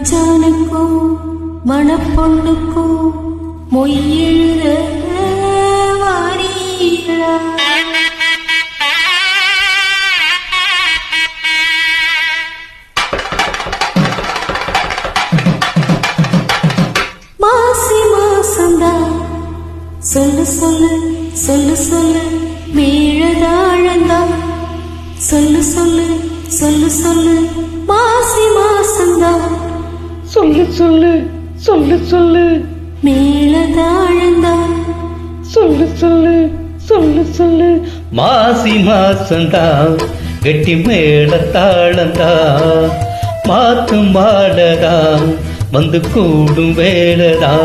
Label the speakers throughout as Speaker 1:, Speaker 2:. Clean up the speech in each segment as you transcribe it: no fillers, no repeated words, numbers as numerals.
Speaker 1: மச்சானுக்கும் மணப்பொண்ணுக்கும் மொய் எழுத வாரீங்களா? மாசி மாசந்தான் சொல்லு சொல்லு சொல்லு சொல்லு மேழதாழந்தான் சொல்லு சொல்லு சொல்லு சொல்லு மாசி மாசந்தான்
Speaker 2: சொல்லு சொல்லு சொல்லு சொல்லு
Speaker 1: மேழதாழந்தான்
Speaker 2: சொல்லு சொல்லு சொல்லு சொல்லு மாசி மாசந்தான் கெட்டி மேளத்தாளந்தா மாத்தும் மாடதா வந்து கூடும் வேலதா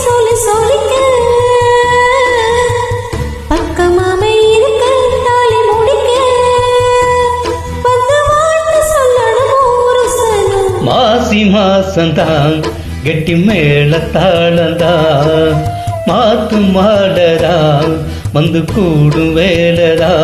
Speaker 1: சொல்லி சொல்லிக்க பக்கமாமை இருக்க தாலி முடிக்க வந்து வாழ்த்து சொல்லணும் ஒரு சனம்.
Speaker 2: மாசி மாசந்தான் கெட்டி மேளத்தாளந்தா மாத்து மாடதா வந்து கூடும் வேலதா.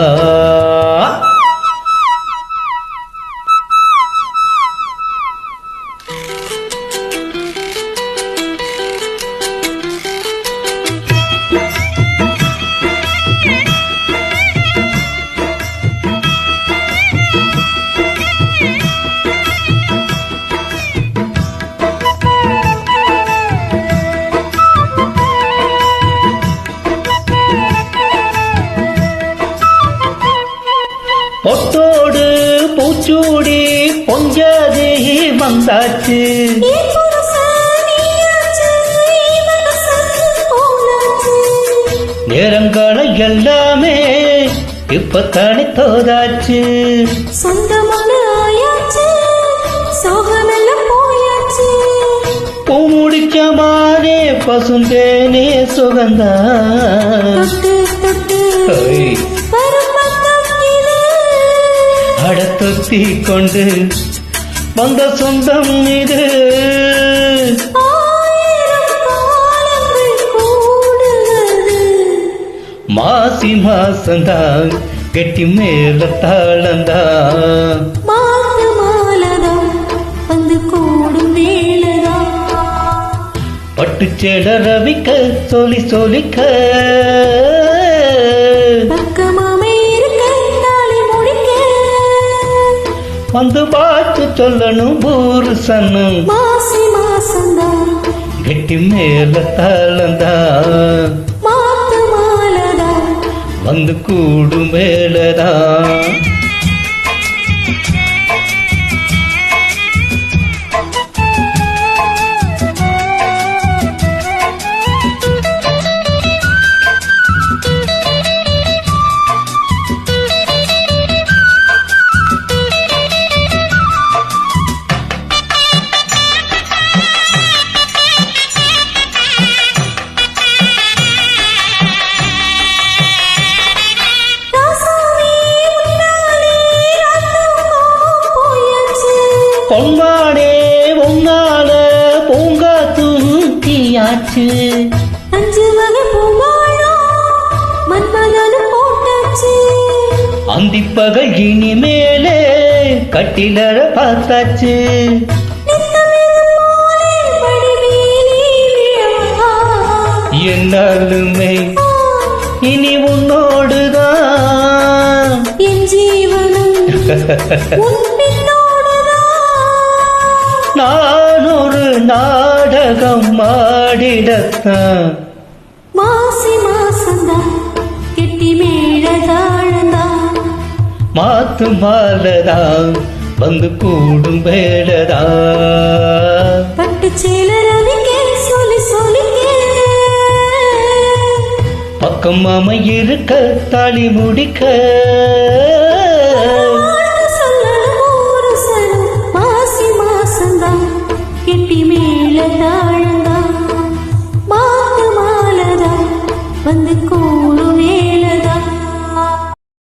Speaker 2: பொட்டோடு பூச்சூடி பொஞ்சாதே வந்தாச்சு நேரங்கால எல்லாமே இப்ப தானே தோதாச்சு
Speaker 1: சொந்தமான ஆயாச்சு சோகமெல்லாம் போயாச்சு
Speaker 2: பூ முடிச்ச மாறே பசுந்தேனே சுகந்தா
Speaker 1: தொட்டு
Speaker 2: அடத்தொத்தி கொண்டு வந்த சொந்தம் இது மாசி மாசந்தான் கெட்டி மேல தாளந்தா
Speaker 1: வந்து கூடும் வேலதா
Speaker 2: பட்டு சேல ரவிக்க சொல்லி சொல்லிக்க வந்து பார்த்து சொல்லணும் பூருசனும்
Speaker 1: மாசி மாசந்தான்
Speaker 2: கெட்டி மேல தாளந்தா
Speaker 1: மாத்து மாலதா
Speaker 2: வந்து கூடும் மேலதா. பொன்மானே உன்னால பூங்கா தூக்கியாச்சு
Speaker 1: 5 வகை பூங்காழம் மன்மதனும் போட்டாச்சு
Speaker 2: அந்திப்பகல் இனிமேலே கட்டிலற பார்த்தாச்சு என்னாலுமே இனி உன்னோடுதான்
Speaker 1: என் ஜீவனும்
Speaker 2: நான் ஒரு நாடகம் மாடிடத்தான்
Speaker 1: மாசி மாசந்தான் கெட்டி மேழதாழந்தா
Speaker 2: மாத்து மாலதா வந்து கூடும் வேலதா
Speaker 1: பட்டு சேலரவிக்க சொல்லி சொல்லிக்க
Speaker 2: பக்கம் அமையிருக்க தாலி முடிக்க
Speaker 1: கெட்டி மேல தாழந்தா மாத்து மாலதா வந்து